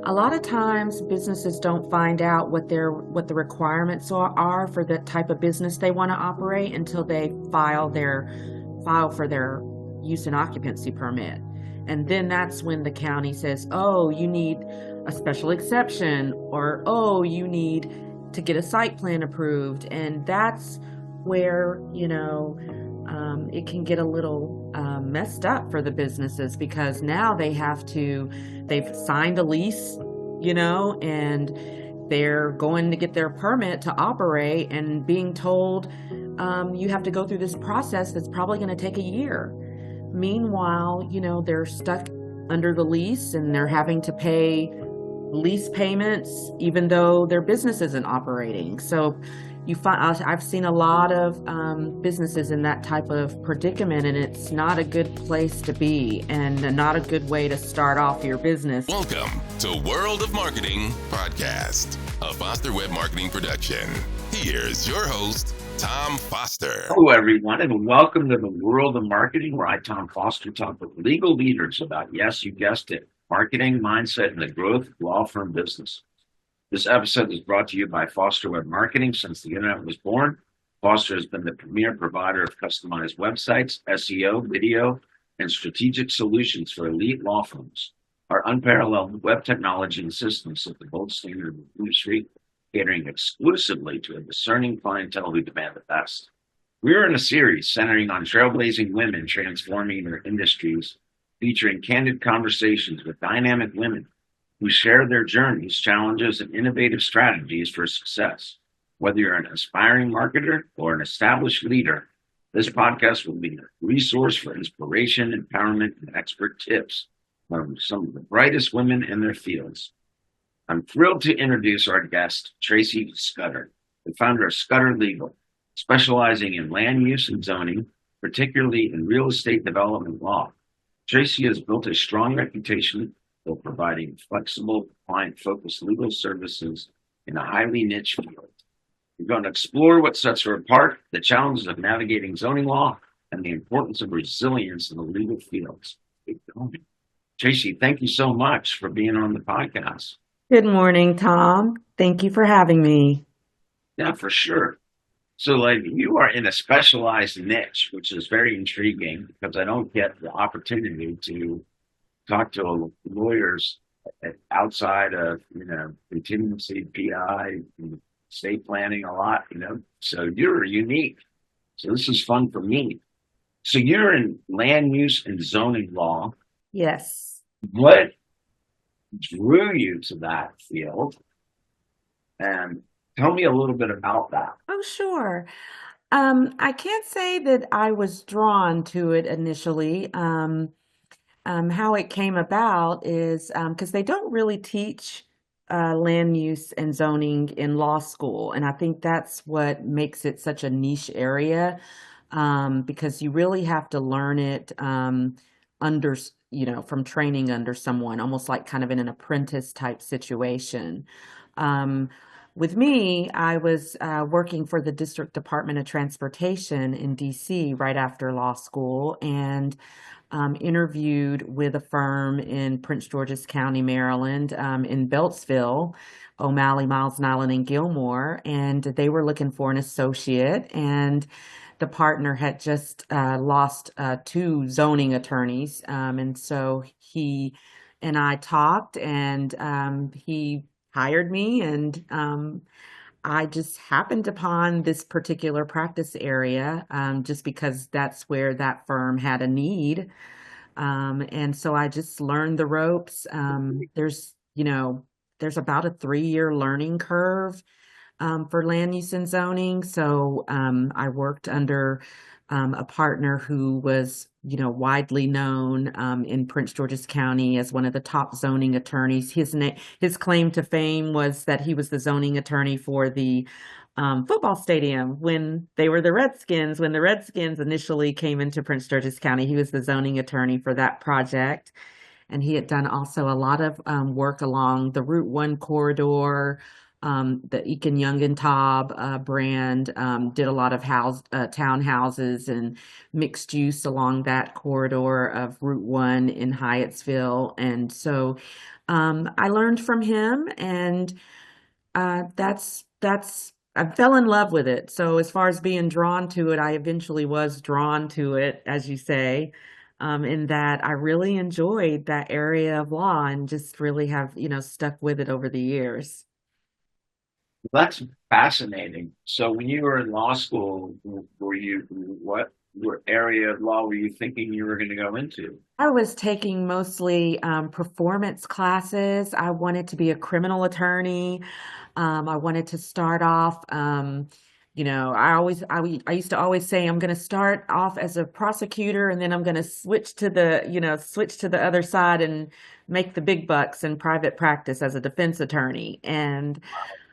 A lot of times businesses don't find out what the requirements are for the type of business they want to operate until they file for their use and occupancy permit. And then that's when the county says, "Oh, you need a special exception," or "Oh, you need to get a site plan approved." And that's where, it can get a little messed up for the businesses because now they've signed a lease, and they're going to get their permit to operate and being told you have to go through this process that's probably going to take a year. Meanwhile, they're stuck under the lease and they're having to pay lease payments even though their business isn't operating. So I've seen a lot of businesses in that type of predicament, and it's not a good place to be and not a good way to start off your business. Welcome to World of Marketing Podcast, a Foster Web Marketing production. Here's your host, Tom Foster. Hello, everyone, and welcome to the World of Marketing, where I, Tom Foster, talk with legal leaders about, yes, you guessed it, marketing, mindset, and the growth of law firm business. This episode is brought to you by Foster Web Marketing. Since the internet was born, Foster has been the premier provider of customized websites, SEO, video, and strategic solutions for elite law firms. Our unparalleled web technology and systems set the gold standard in the industry, catering exclusively to a discerning clientele who demand the best. We are in a series centering on trailblazing women transforming their industries, featuring candid conversations with dynamic women who share their journeys, challenges, and innovative strategies for success. Whether you're an aspiring marketer or an established leader, this podcast will be a resource for inspiration, empowerment, and expert tips from some of the brightest women in their fields. I'm thrilled to introduce our guest, Traci Scudder, the founder of Scudder Legal, specializing in land use and zoning, particularly in real estate development law. Traci has built a strong reputation for providing flexible, client-focused legal services in a highly niche field. We're going to explore what sets her apart, the challenges of navigating zoning law, and the importance of resilience in the legal fields. Traci, thank you so much for being on the podcast. Good morning, Tom. Thank you for having me. Yeah, for sure. So, you are in a specialized niche, which is very intriguing because I don't get the opportunity to talk to lawyers outside of, contingency, PI, and estate planning a lot, So you're unique. So this is fun for me. So you're in land use and zoning law. Yes. What drew you to that field? And tell me a little bit about that. Oh, sure. I can't say that I was drawn to it initially. How it came about is because they don't really teach land use and zoning in law school. And I think that's what makes it such a niche area, because you really have to learn it under, from training under someone, almost like kind of in an apprentice type situation. With me, I was working for the District Department of Transportation in DC right after law school, and interviewed with a firm in Prince George's County, Maryland, in Beltsville, O'Malley, Miles Nyland, and Gilmore, and they were looking for an associate, and the partner had just lost two zoning attorneys, and so he and I talked, and he hired me, and I just happened upon this particular practice area just because that's where that firm had a need. And so I just learned the ropes. There's about a 3-year learning curve for land use and zoning. So I worked under a partner who was, widely known in Prince George's County as one of the top zoning attorneys. His claim to fame was that he was the zoning attorney for the football stadium when they were the Redskins. When the Redskins initially came into Prince George's County, he was the zoning attorney for that project. And he had done also a lot of work along the Route 1 corridor, the Ekin Young and Taub brand, did a lot of townhouses and mixed use along that corridor of Route 1 in Hyattsville. And so I learned from him, and that's I fell in love with it. So as far as being drawn to it, I eventually was drawn to it, as you say, in that I really enjoyed that area of law and just really have, stuck with it over the years. That's fascinating. So when you were in law school, what area of law were you thinking you were going to go into? I was taking mostly performance classes. I wanted to be a criminal attorney. I wanted to start off, I used to always say I'm going to start off as a prosecutor, and then I'm going to switch to the other side and make the big bucks in private practice as a defense attorney. And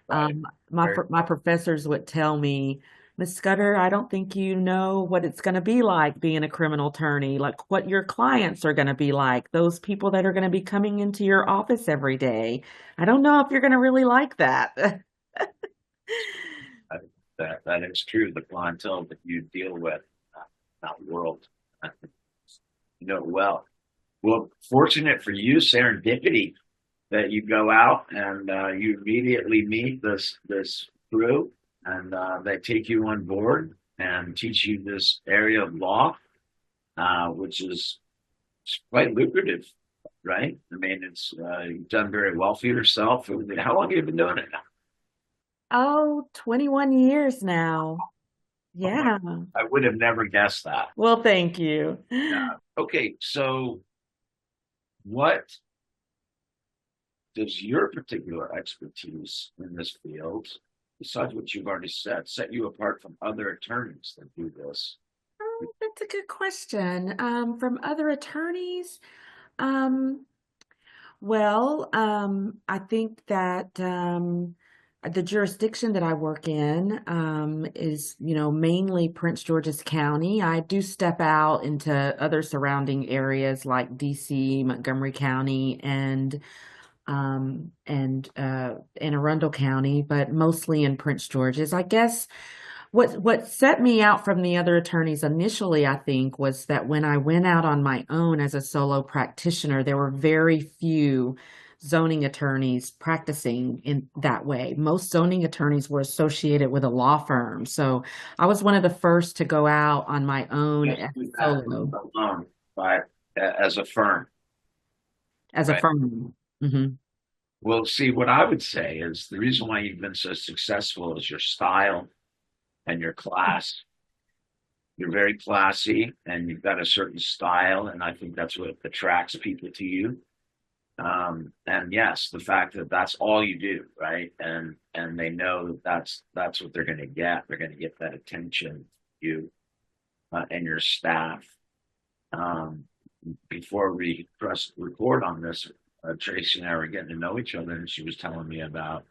Right. Very my professors would tell me, Miss Scudder, I don't think you know what it's going to be like being a criminal attorney, like what your clients are going to be like, those people that are going to be coming into your office every day. I don't know if you're going to really like that. that is true. The clientele that you deal with, not world, you know it well. Well, fortunate for you, serendipity that you go out and you immediately meet this crew, and they take you on board and teach you this area of law, which is quite lucrative, right? I mean, it's you've done very well for yourself. How long have you been doing it now? Oh, 21 years now. Oh my, Yeah. I would have never guessed that. Well, thank you. Okay, so what does your particular expertise in this field, besides what you've already said, set you apart from other attorneys that do this? Oh, that's a good question. From other attorneys, um, I think that the jurisdiction that I work in is, mainly Prince George's County. I do step out into other surrounding areas like DC, Montgomery County, and Anne Arundel County, but mostly in Prince George's. I guess what set me out from the other attorneys initially, I think, was that when I went out on my own as a solo practitioner, there were very few zoning attorneys practicing in that way. Most zoning attorneys were associated with a law firm. So I was one of the first to go out on my own Yes, as do a that solo, alone, but as a firm, as a right? firm. Hmm. Well, see, what I would say is the reason why you've been so successful is your style and your class. You're very classy and you've got a certain style, and I think that's what attracts people to you. And yes, the fact that that's all you do, right? And they know that that's what they're going to get. They're going to get that attention, you and your staff. Um, Before we press record on this, Tracy and I were getting to know each other, and she was telling me about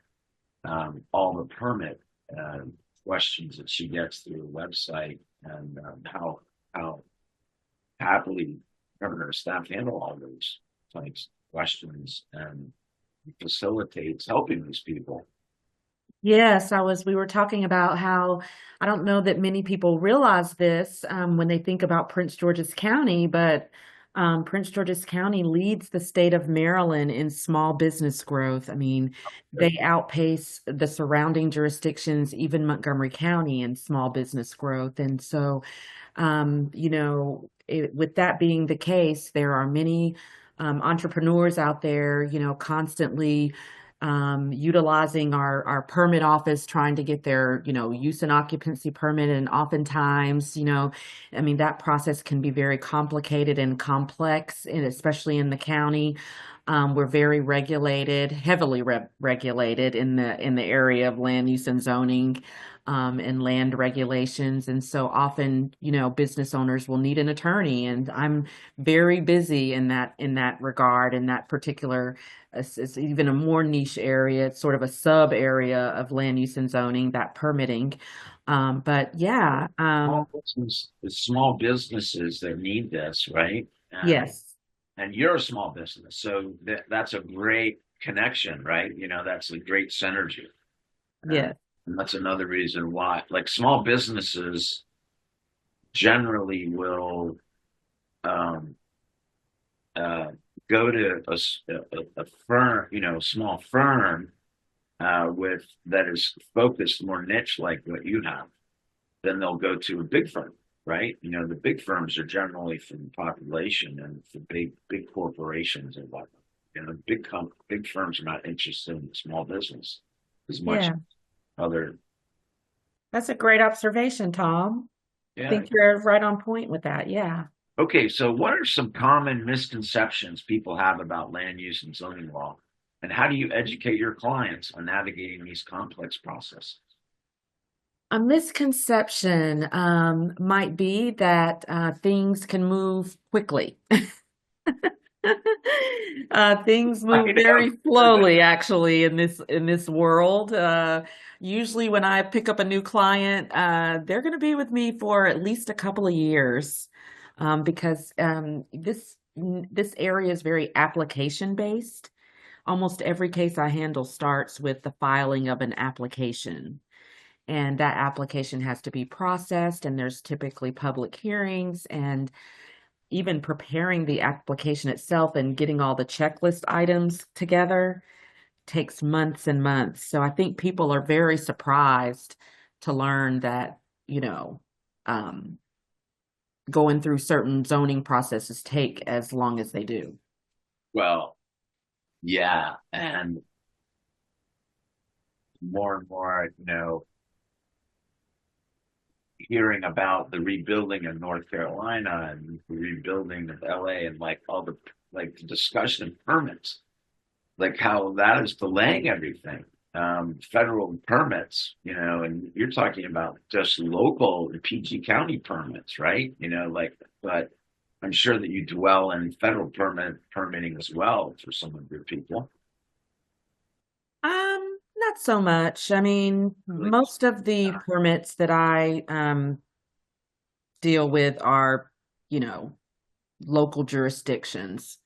all the permit uh, questions that she gets through the website, and how happily her and her staff handle all those types of questions and facilitates helping these people. Yes, we were talking about how I don't know that many people realize this when they think about Prince George's County, but Prince George's County leads the state of Maryland in small business growth. I mean, they outpace the surrounding jurisdictions, even Montgomery County, in small business growth. And so, with that being the case, there are many entrepreneurs out there, constantly utilizing our permit office, trying to get their, use and occupancy permit. And oftentimes, I mean, that process can be very complicated and complex, and especially in the county. We're very regulated, heavily regulated in the area of land use and zoning. And land regulations. And so often, business owners will need an attorney. And I'm very busy in that regard, in that particular it's even a more niche area. It's sort of a sub area of land use and zoning, that permitting. But yeah, Small businesses that need this, right? yes. And you're a small business, so that's a great connection, right? You know, that's a great synergy. Yes. And that's another reason why, like small businesses generally will um, uh, go to a firm, small firm with that is focused more niche like what you have. Then they'll go to a big firm, right? The big firms are generally for the population and for big corporations and whatnot. Big firms are not interested in small business as much Yeah. as other. That's a great observation, Tom. I Yeah. think you're right on point with that. Yeah. Okay, so what are some common misconceptions people have about land use and zoning law? And how do you educate your clients on navigating these complex processes? A misconception might be that things can move quickly. Things I move know. very slowly, actually, in this world. Usually, when I pick up a new client, they're going to be with me for at least a couple of years, because this area is very application based. Almost every case I handle starts with the filing of an application. And that application has to be processed, and there's typically public hearings, and even preparing the application itself and getting all the checklist items together takes months and months. So I think people are very surprised to learn that, you know, um, going through certain zoning processes take as long as they do. Well, yeah, and more and more, hearing about the rebuilding of North Carolina and the rebuilding of LA and like all the like the discussion of permits, like how that is delaying everything. Federal permits, and you're talking about just local PG County permits, right? But I'm sure that you dwell in federal permitting as well for some of your people. Not so much. I mean, Really? most of the permits that I deal with are, you know, local jurisdictions,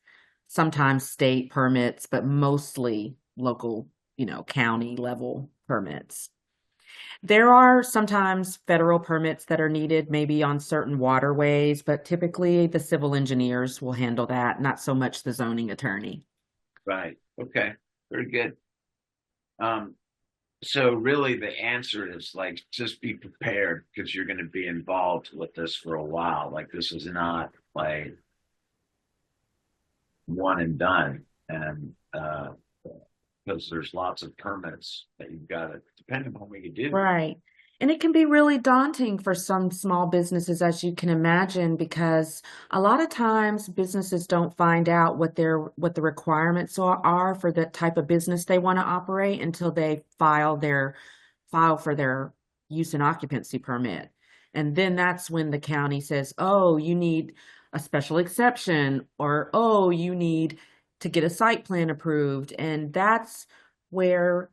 sometimes state permits, but mostly local, county level permits. There are sometimes federal permits that are needed, maybe on certain waterways, but typically the civil engineers will handle that, not so much the zoning attorney. Right. Okay. Very good. Um, so really the answer is like just be prepared because you're going to be involved with this for a while. Like this is not like one and done. And because there's lots of permits that you've got to, depending on what you do. Right. And it can be really daunting for some small businesses, as you can imagine, because a lot of times businesses don't find out what the requirements are for the type of business they want to operate until they file for their use and occupancy permit. And then that's when the county says, "Oh, you need a special exception," or "Oh, you need to get a site plan approved." And that's where,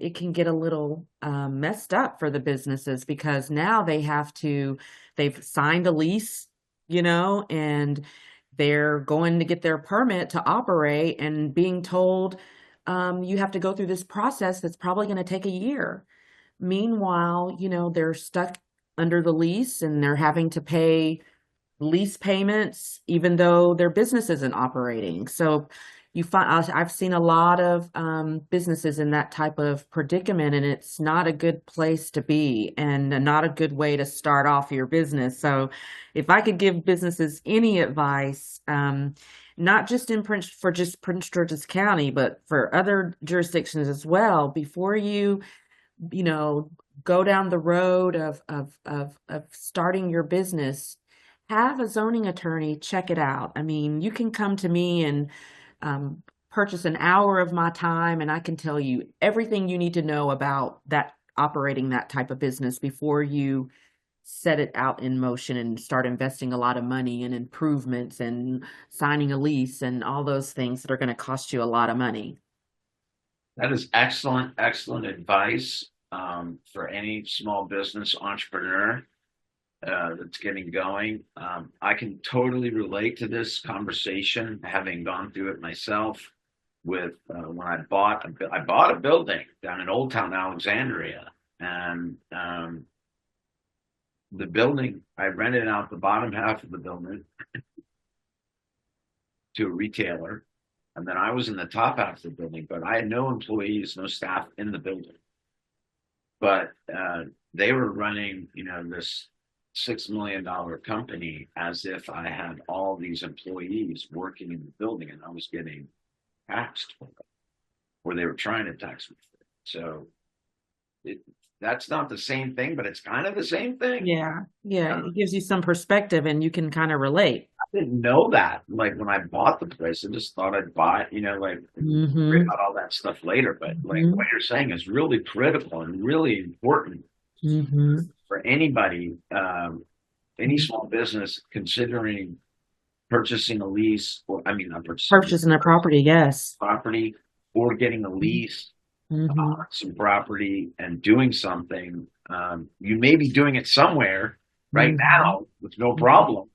it can get a little messed up for the businesses because now they've signed a lease, and they're going to get their permit to operate and being told you have to go through this process that's probably going to take a year. Meanwhile, they're stuck under the lease and they're having to pay lease payments, even though their business isn't operating. So I've seen a lot of businesses in that type of predicament, and it's not a good place to be and not a good way to start off your business. So if I could give businesses any advice, not just for just Prince George's County, but for other jurisdictions as well, before you know, go down the road of starting your business, have a zoning attorney check it out. I mean, you can come to me and purchase an hour of my time, and I can tell you everything you need to know about that operating that type of business before you set it out in motion and start investing a lot of money in improvements and signing a lease and all those things that are going to cost you a lot of money. That is excellent, excellent advice for any small business entrepreneur that's getting going. I can totally relate to this conversation, having gone through it myself. with when I bought a building down in Old Town Alexandria, and the building I rented out the bottom half of the building to a retailer, and then I was in the top half of the building, but I had no employees, no staff in the building. But they were running, this $6 million company as if I had all these employees working in the building, and I was getting taxed for it, or they were trying to tax me for it. So it, that's not the same thing, but it's kind of the same thing. Yeah. Yeah. Uh, It gives you some perspective and you can kind of relate. I didn't know that. Like when I bought the place, I just thought I'd buy it, like worry Mm-hmm. about all that stuff later. But like Mm-hmm. what you're saying is really critical and really important Mm-hmm. for anybody, any small business considering purchasing a lease, or I mean, not purchasing Purchasing a property, yes. property, or getting a lease Mm-hmm. on some property and doing something. You may be doing it somewhere right Mm-hmm. now with no problem,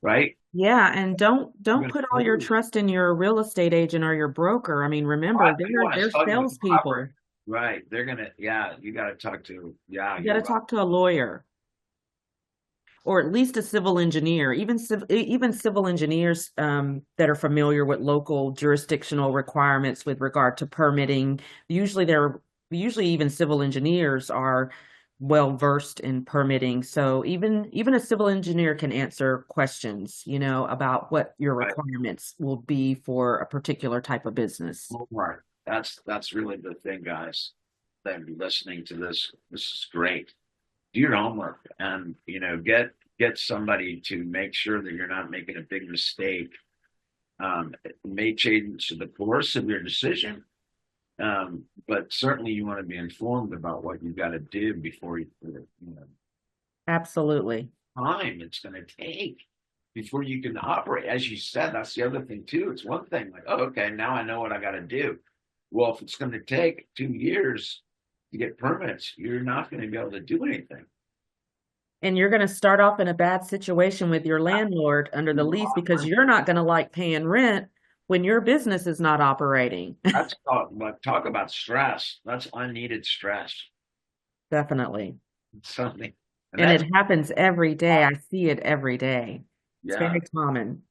right? Yeah, and don't You're put all gonna your move. trust in your real estate agent or your broker. I mean, I remember, think when I they're saw you with the property, salespeople. right? They're gonna, yeah. You got to talk to, yeah. You got You're to right. talk to a lawyer or at least a civil engineer. Even civil engineers that are familiar with local jurisdictional requirements with regard to permitting. Usually even civil engineers are well versed in permitting. So even a civil engineer can answer questions, about what your Right. requirements will be for a particular type of business. Homework. That's really the thing, guys. That be listening to this. This is great. Do your homework, and get somebody to make sure that you're not making a big mistake. It may change the course of your decision, but certainly you want to be informed about what you got to do before Absolutely. time it's going to take before you can operate. As you said, that's the other thing too. It's one thing like, oh, okay, now I know what I got to do. Well, if it's going to take 2 years to get permits, you're not going to be able to do anything. And you're going to start off in a bad situation with your landlord under the lease because you're not going to like paying rent when your business is not operating. Talk about stress. That's unneeded stress. Definitely. Something, and And that's it happens every day. I see it every day. It's yeah. very common.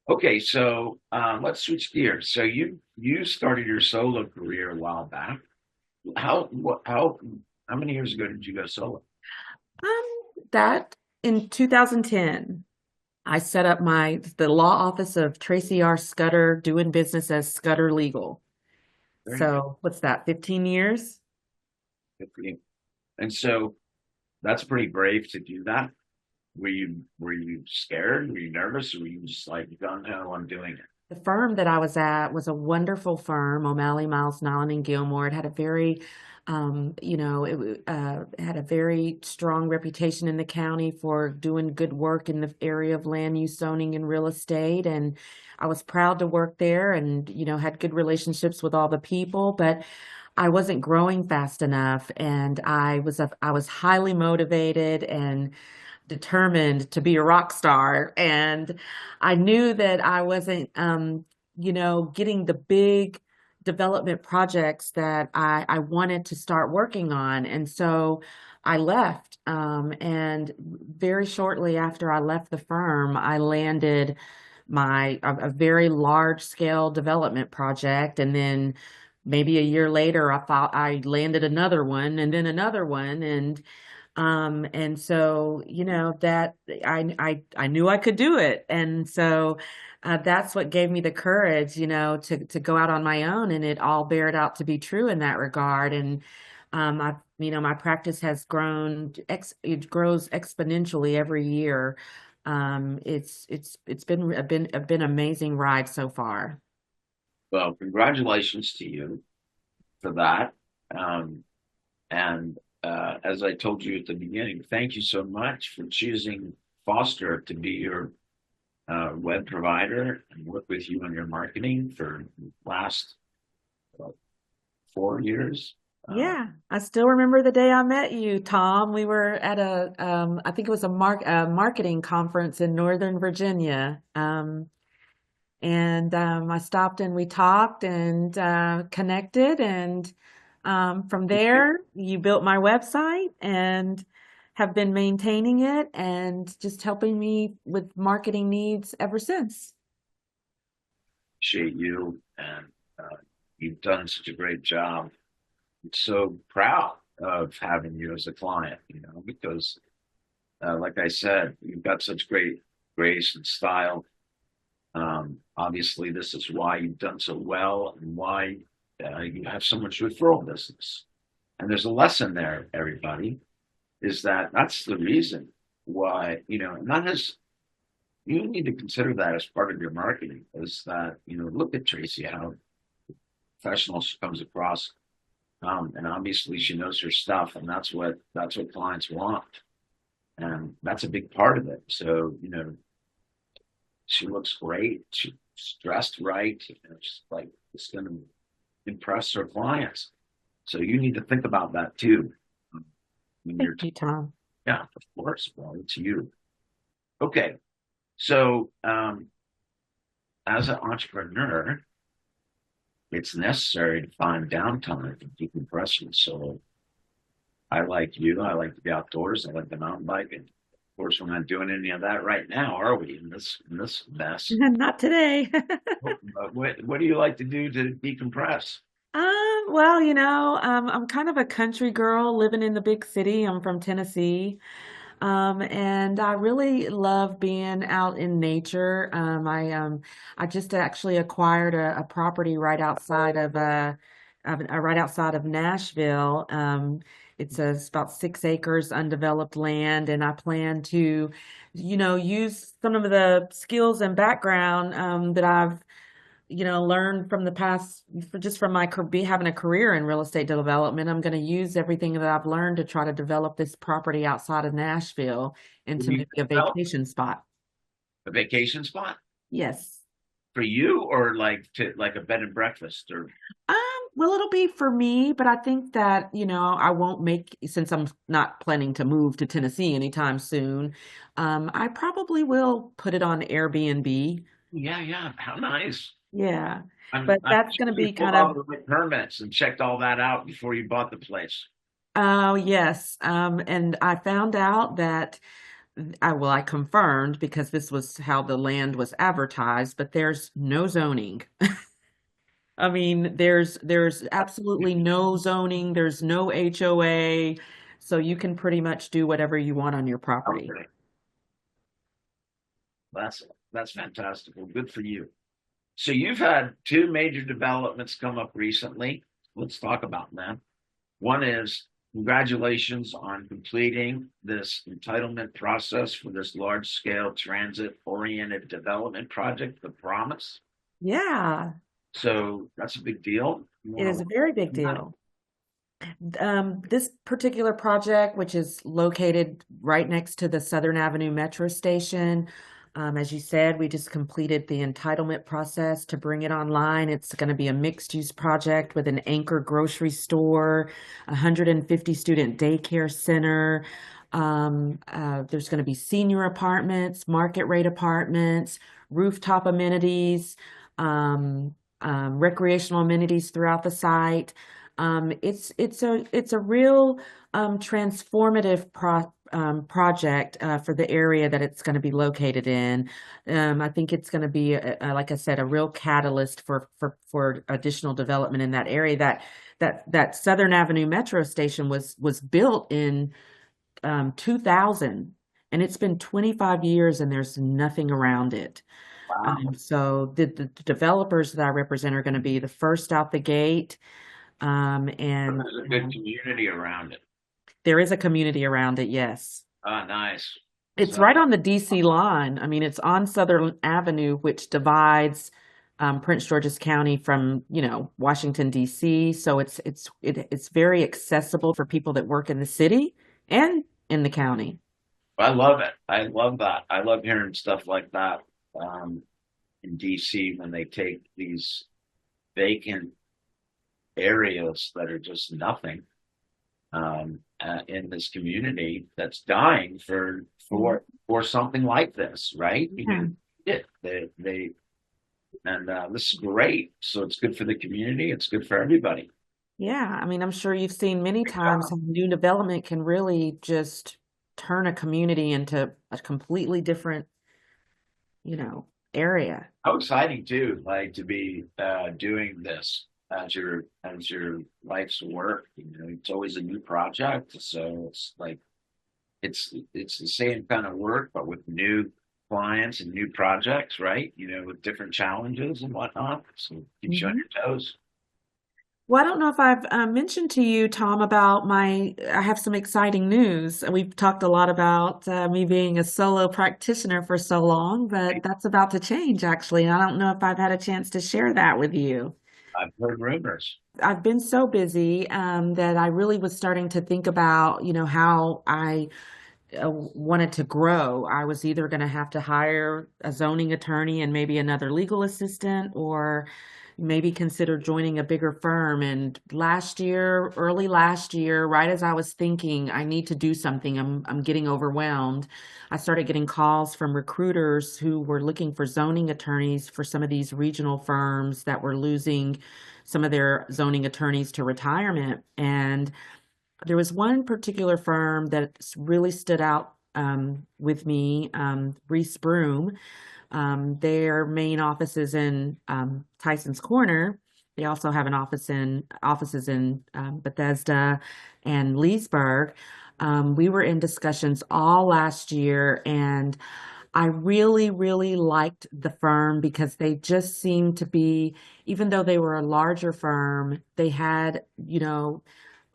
Okay, so let's switch gears. So you started your solo career a while back. How many years ago did you go solo? Um, that in 2010, I set up the law office of Traci Scudder, doing business as Scudder Legal. Very So what's that, 15 years? good for you. And so that's pretty brave to do that. Were you scared? Were you nervous? Or were you just like gung ho on doing it? The firm that I was at was a wonderful firm, O'Malley, Miles, Nyland, and Gilmore. It had a very, had a very strong reputation in the county for doing good work in the area of land use zoning and real estate. And I was proud to work there and, had good relationships with all the people, but I wasn't growing fast enough. And I was highly motivated and determined to be a rock star. And I knew that I wasn't, getting the big development projects that I wanted to start working on. And so I left. And very shortly after I left the firm, I landed a very large scale development project. And then maybe a year later, I landed another one and then another one. And so, that I knew I could do it. And so that's what gave me the courage, to go out on my own, and it all bared out to be true in that regard. And my practice has it grows exponentially every year. It's been an amazing ride so far. Well, congratulations to you for that. And as I told you at the beginning, thank you so much for choosing Foster to be your web provider and work with you on your marketing for the last uh, 4 years. Yeah, I still remember the day I met you, Tom. We were at I think it was a marketing conference in Northern Virginia. And I stopped and we talked and connected. And from there, you built my website and have been maintaining it and just helping me with marketing needs ever since. Appreciate you, and you've done such a great job. I'm so proud of having you as a client, because like I said, you've got such great grace and style. Obviously, this is why you've done so well and why you have so much referral business. And there's a lesson there, everybody, is that that's the reason why, and that is, you need to consider that as part of your marketing, is that, look at Tracy, how professional she comes across. And obviously she knows her stuff, and that's what clients want. And that's a big part of it. So, she looks great. She's dressed right. She's like, it's going to impress her clients. So you need to think about that too. When you're, Thank you, Tom. yeah, of course. Well, it's you. Okay. So, as an entrepreneur, it's necessary to find downtime for decompression. So I like you. I like to be outdoors. I like the mountain bike. And of course, we're not doing any of that right now, are we? In this mess. Not today. But what do you like to do to decompress? Well, I'm kind of a country girl living in the big city. I'm from Tennessee. And I really love being out in nature. I just actually acquired a property right outside of Nashville. It's about 6 acres undeveloped land, and I plan to, use some of the skills and background that I've learned from the past, just from my having a career in real estate development. I'm going to use everything that I've learned to try to develop this property outside of Nashville into You maybe a develop vacation spot. a vacation spot Yes. for you, or like a bed and breakfast, or Um, well, it'll be for me, but I think that, I won't since I'm not planning to move to Tennessee anytime soon, I probably will put it on Airbnb. yeah, yeah. How nice. Yeah. I'm But I'm that's going to sure you be pulled kind all of. the right permits and checked all that out before you bought the place. Oh, yes. And I found out that I confirmed because this was how the land was advertised, but there's no zoning. I mean, there's absolutely no zoning, there's no HOA, so you can pretty much do whatever you want on your property. Okay, that's fantastic. Well, good for you. So you've had two major developments come up recently. Let's talk about them. One is congratulations on completing this entitlement process for this large scale transit oriented development project, The Promise. Yeah, So that's a big deal. You it is want a very big to, deal. This particular project, which is located right next to the Southern Avenue Metro Station, as you said, we just completed the entitlement process to bring it online. It's going to be a mixed-use project with an anchor grocery store, 150 student daycare center. There's going to be senior apartments, market rate apartments, rooftop amenities, recreational amenities throughout the site. It's a real transformative project for the area that it's going to be located in. I think it's going to be, like I said, a real catalyst for additional development in that area. That Southern Avenue Metro Station was built in 2000, and it's been 25 years, and there's nothing around it. wow, So the developers that I represent are going to be the first out the gate. And there's a good community around it. there is a community around it, yes. Ah, nice. It's So, right on the DC line. I mean, it's on Southern Avenue, which divides Prince George's County from, Washington, DC. So it's very accessible for people that work in the city and in the county. I love it. I love that. I love hearing stuff like that um, in DC when they take these vacant areas that are just nothing in this community that's dying for Mhm. for something like this, right? Yeah. Because they And this is great. So it's good for the community. It's good for everybody. Yeah, I mean, I'm sure you've seen many Great times job. how new development can really just turn a community into a completely different, area. How exciting too, like to be doing this as your life's work. You know, it's always a new project. So it's like it's the same kind of work, but with new clients and new projects, right? You know, with different challenges and whatnot. So keep you on Mhm. your toes. Well, I don't know if I've mentioned to you, Tom, about I have some exciting news. We've talked a lot about me being a solo practitioner for so long, but that's about to change, actually. And I don't know if I've had a chance to share that with you. I've heard rumors. I've been so busy that I really was starting to think about, how I wanted to grow. I was either going to have to hire a zoning attorney and maybe another legal assistant, or maybe consider joining a bigger firm. And early last year, right as I was thinking I need to do something, I'm getting overwhelmed. I started getting calls from recruiters who were looking for zoning attorneys for some of these regional firms that were losing some of their zoning attorneys to retirement. And there was one particular firm that really stood out with me, Reese Broom. Their main office is in Tyson's Corner. They also have offices in Bethesda and Leesburg. We were in discussions all last year, and I really, really liked the firm because they just seemed to be, even though they were a larger firm, they had,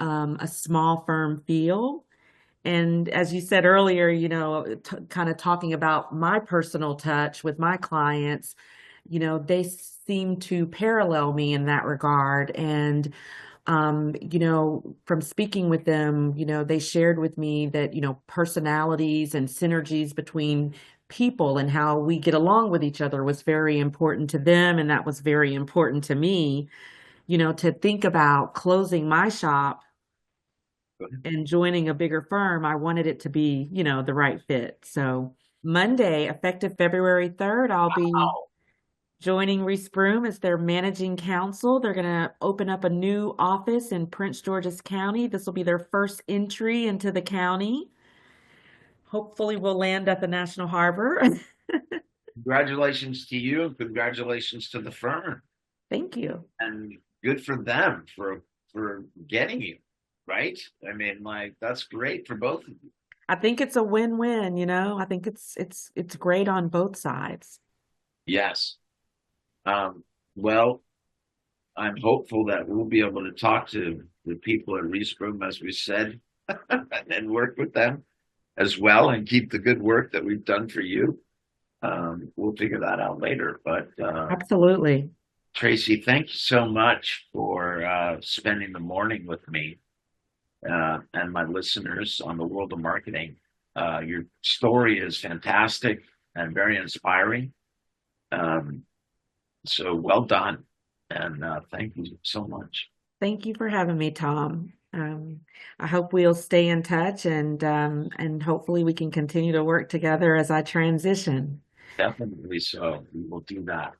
a small firm feel. And as you said earlier, kind of talking about my personal touch with my clients, they seem to parallel me in that regard. And from speaking with them, they shared with me that, personalities and synergies between people and how we get along with each other was very important to them. And that was very important to me, to think about closing my shop and joining a bigger firm. I wanted it to be, the right fit. So Monday, effective February 3rd, I'll be Wow. joining Reese Broom as their managing counsel. They're going to open up a new office in Prince George's County. This will be their first entry into the county. Hopefully, we'll land at the National Harbor. Congratulations to you and congratulations to the firm. Thank you. And good for them for getting you, right? I mean, like that's great for both of you. I think it's a win-win, I think it's great on both sides. Yes. Um, well, I'm hopeful that we'll be able to talk to the people at Reese Room, as we said, and work with them as well and keep the good work that we've done for you. We'll figure that out later. But Absolutely. Traci, thank you so much for spending the morning with me and my listeners on the world of marketing. Your story is fantastic and very inspiring. Um, so well done. And thank you so much. Thank you for having me, Tom. I hope we'll stay in touch and hopefully we can continue to work together as I transition. Definitely so. We will do that.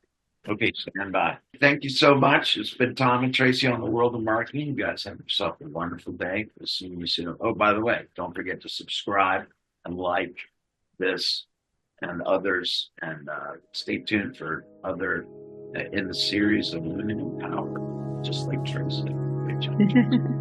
Okay, stand by. Thank you so much. It's been Tom and Traci on the world of marketing. You guys have yourself a wonderful day. We'll see you soon. Oh, by the way, don't forget to subscribe and like this and others, and stay tuned for other in the series of Women in Power, just like Traci. Good job.